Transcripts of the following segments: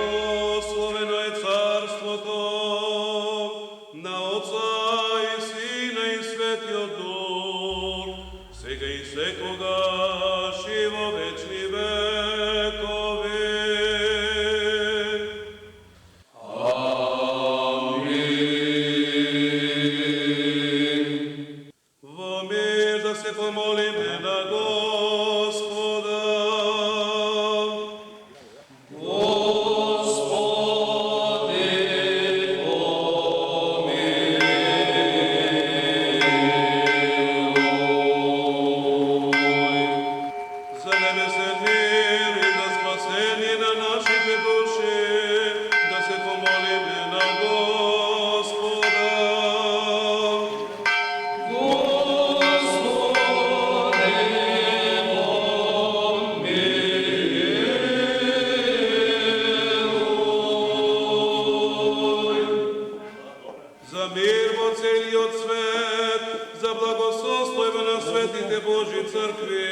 Благословено е царството на Отца и Сина и Светиот Дух, сега и секогаш и во вечни векови. Во мир да се помолиме на Господа. За небесен мир и за спасение на нашите души да се помолиме на Господа. За мир во целиот свет, за благосостојба на светите Божи цркви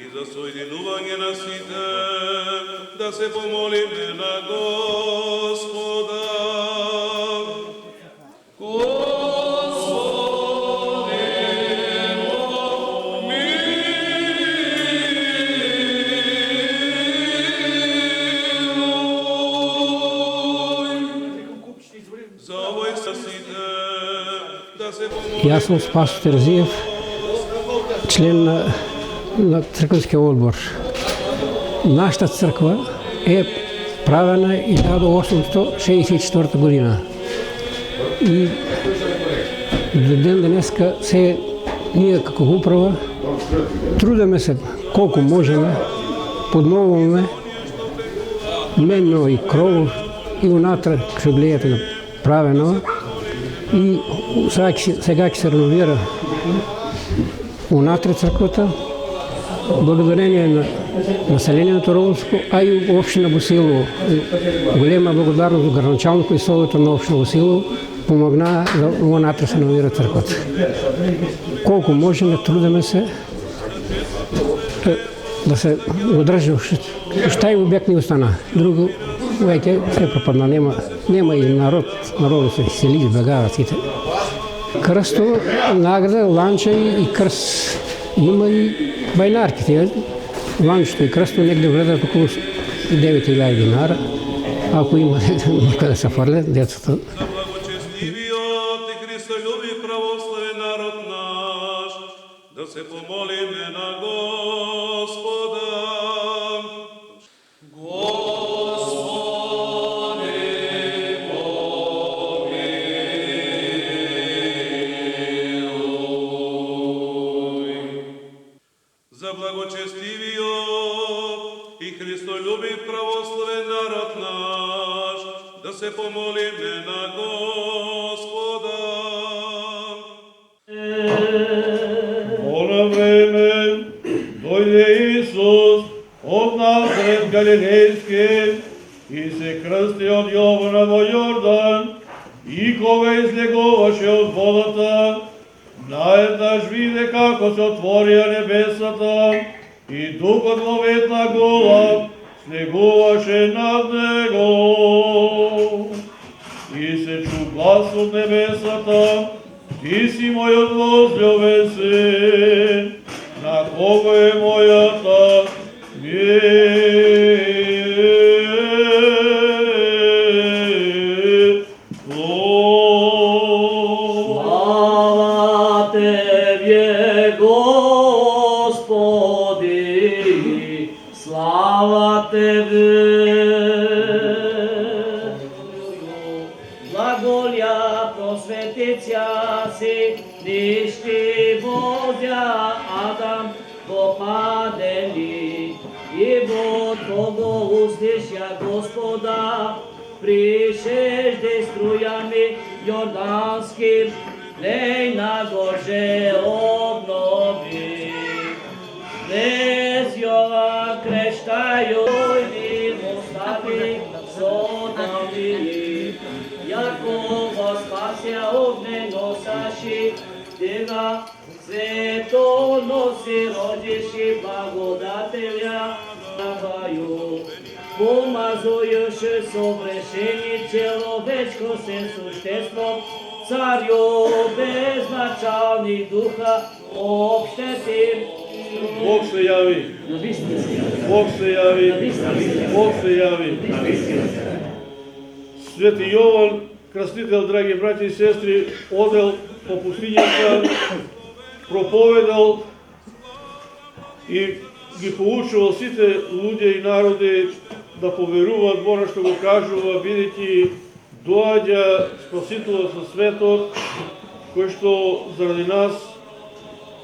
и за соединување на сите, да се помолиме на Господа. За овој са сите, да се помолиме. Аз съм Спас Терзиев, член на църквенския отбор. Нашата църква е правена 1864 година. И до ден днеска ние като управа трудиме се колко можем, подновуваме менно и кров и унатре креблието направено. И сега се реновира унатре църквата, благодарение на населението ромско, а и община Босилово. Голема благодарност до градоначалника и совета на община Босилово помогна да унатре се реновира църквата. Колко можем, трудиме се да се одръжи още и обект не остана. Друго веќе се пропадна, нема и народът се сели, избегават сите. Кръсто, награда, ланча и кръст. Има и байнарките. Ланчето и кръсто негде влезат около 9000 динара. Ако има никъде да се фърлят децата. За благочестивиот и христолюбив православен народ наш, да се помолиме на Господа. За благочестивиот и христолюбив православен народ наш, да се помолиме на Господа. Оно време дойде Исус от Назарет Галилейски и се кръсти от Јована во Јордан, и кога излегуваше од водата, наеднаш виде како се отворија небесата и Духот во ветна гола слегуваше над него. И се чу глас од небесата: Ти си мојот возљубен син, на кого е мојата Слава Тебе, Господи, слава Тебе. Благоля просветиця си, нищи возя Адам попадели, и во того услышя Господа, пришежде струями Јорданским, лейна горже обнови. Без Јова крещају и мустави содали, Јакова спася огнено саши, Дега свето носи родиши благодателя на баю. помазуjuši совршени человечко се существо, царю безначални духа, общети. Бог се яви. Навистина се яви. Бог се яви. Навистина се яви. Бог се яви. Навистина се яви. Свети Јован Крстител, драги браќи и сестри, одел по пустињата, проповедал и ги поучувал сите луѓе и народи да поверуваат во она што го кажува, бидејќи доаѓа Спасителот со светот, кој што заради нас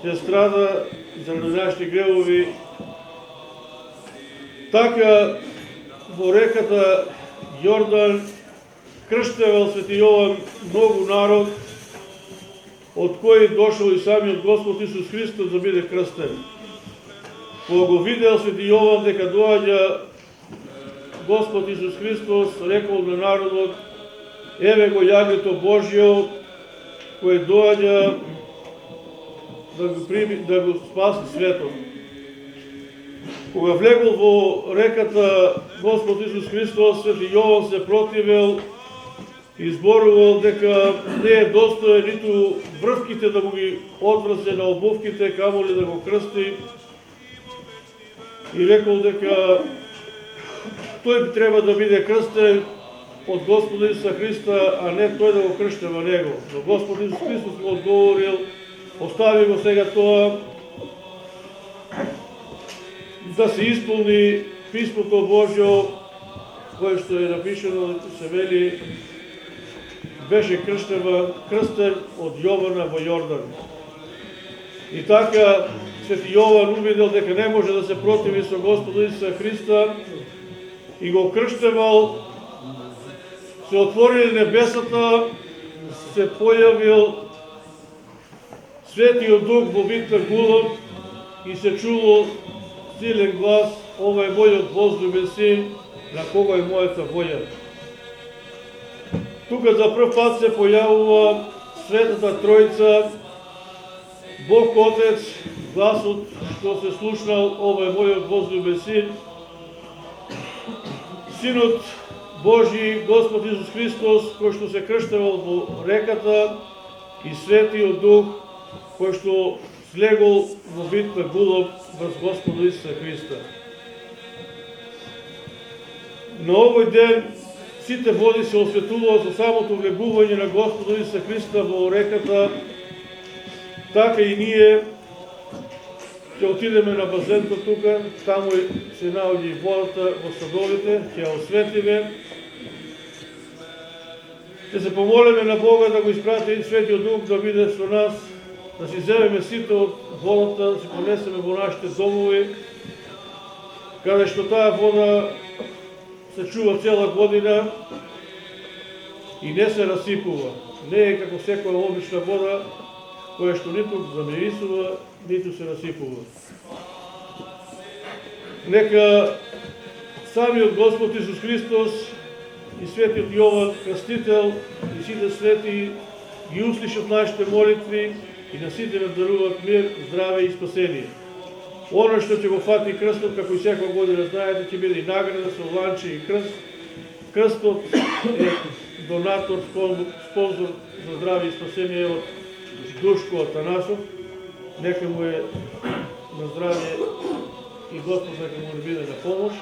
ќе страда и заради нашите гревови. Така во реката Јордан крштевал Свети Јован многу народ, од кој дошол и самиот Господ Исус Христос да биде крстен. Кога го видел Свети Јован дека доаѓа Господ Исус Христос, рекол на народот: еве го јагнето Божјо, кој доаѓа да го спаси светот. Кога влегол во реката Господ Исус Христос, Свети Јован се противел и зборувал дека не е достоен ниту врвките да му ги одврзе на обувките, камоли да го крсти, и рекол дека тој би треба да биде крстен од Господа Исуса Христа, а не тој да го крштева него. Но Господ Исус Христос му одговорил: остави го сега тоа, да се исполни писмото Божјо, кое што е напишано, се вели: беше крстен од Јована во Јордан. И така Свети Јован увидел дека не може да се противи со Господа Исуса Христа и го крштевал. Се отворили небесата, се појавил Светиот Дух во вид на гулот и се чуло силен глас: ова е мојот возлюбен син, на кого е мојата воља. Тука за прв пат се појавува Светата Тројца, Бог Отец, гласот што се слушнал: ова е мојот возлюбен син. Синот Божи, Господ Исус Христос, кој што се крштевал во реката, и Светиот Дух, кој што слегол во вид на гулов врз Господа Исуса Христа. На овој ден сите води се осветуваат со самото влегување на Господа Исуса Христа во реката. Така и ние ќе отидеме на базенто тука, таму се наоѓа и водата во садовите, ќе ја осветиме. Ќе се помолиме на Бога да го испрати и Светиот Дух да биде со нас, да си земеме сите од водата, да си понесеме во нашите домови, каде што таа вода се чува цела година и не се расипува. Не е како секоја обична вода, која што ниту замирисува, ниту се расипува. Нека самиот Господ Исус Христос и Светиот Јован Крстител и сите свети ги услишат нашите молитви и на сите нам даруваат мир, здраве и спасение. Оно што ќе го фати крстот, како и секоја година знаете, ќе биде и награда со ланче и крст. Крстот е донатор, спонзор за здраве и спасение од Душко Атанасов. Нека му е на здраве и Господ нека му биде на помош.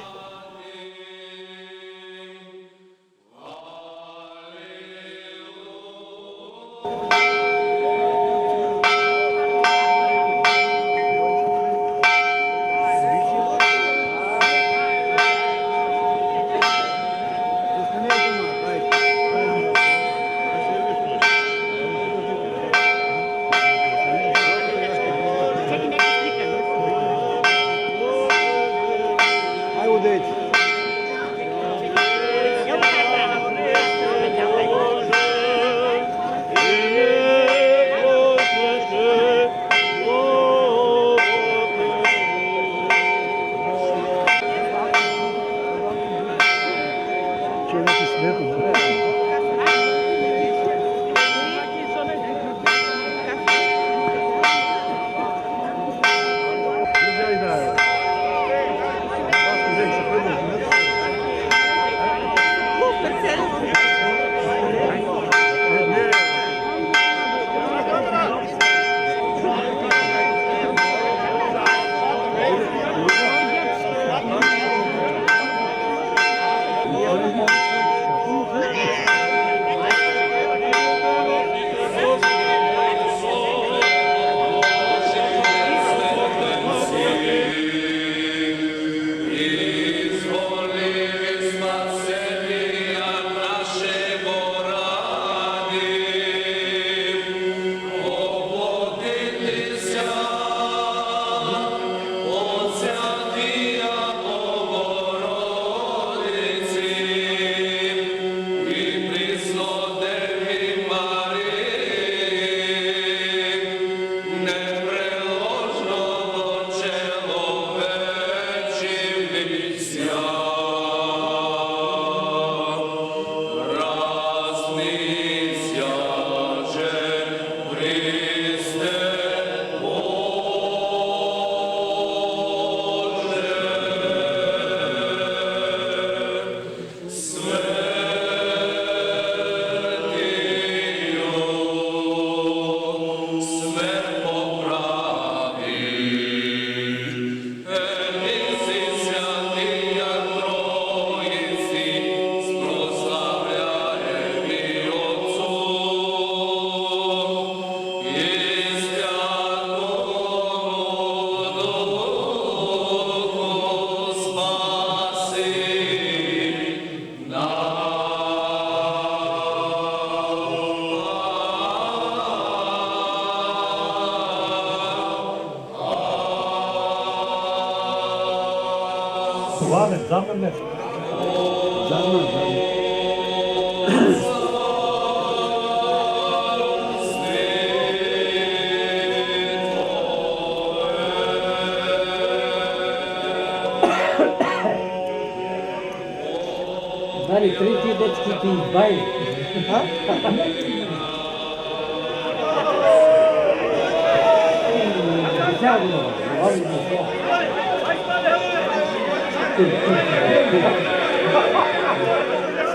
Дали трети детските избави.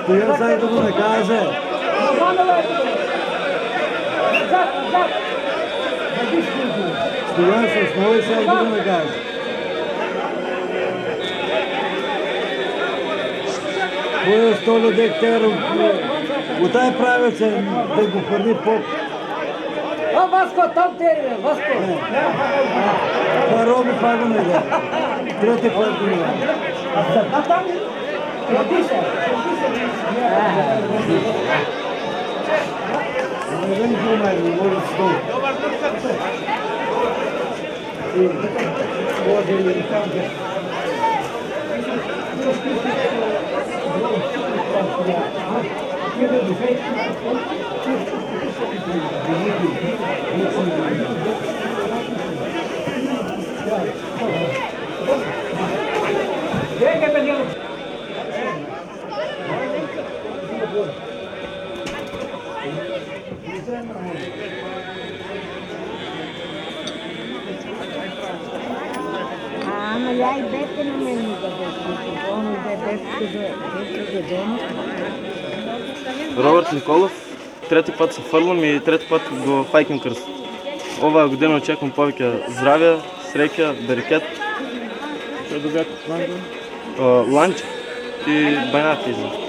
Стоян сега да го накаже. Стоян се основи сега да го накаже. Кой е столо дектеро? Отай правица да го хвърли по... Васко, там тере, Васко. Това роби пак го нага. Трети път го нага. Не вен филмай, не може да стои. Ама я и бебка на мен ми даде, ono da je bebka za donos. Робърт Николов, трети път се фърлям и трети път го файкам кръст. Ова година очаквам повече здраве, среќа, берекет. Што добијате ланч и бајнати.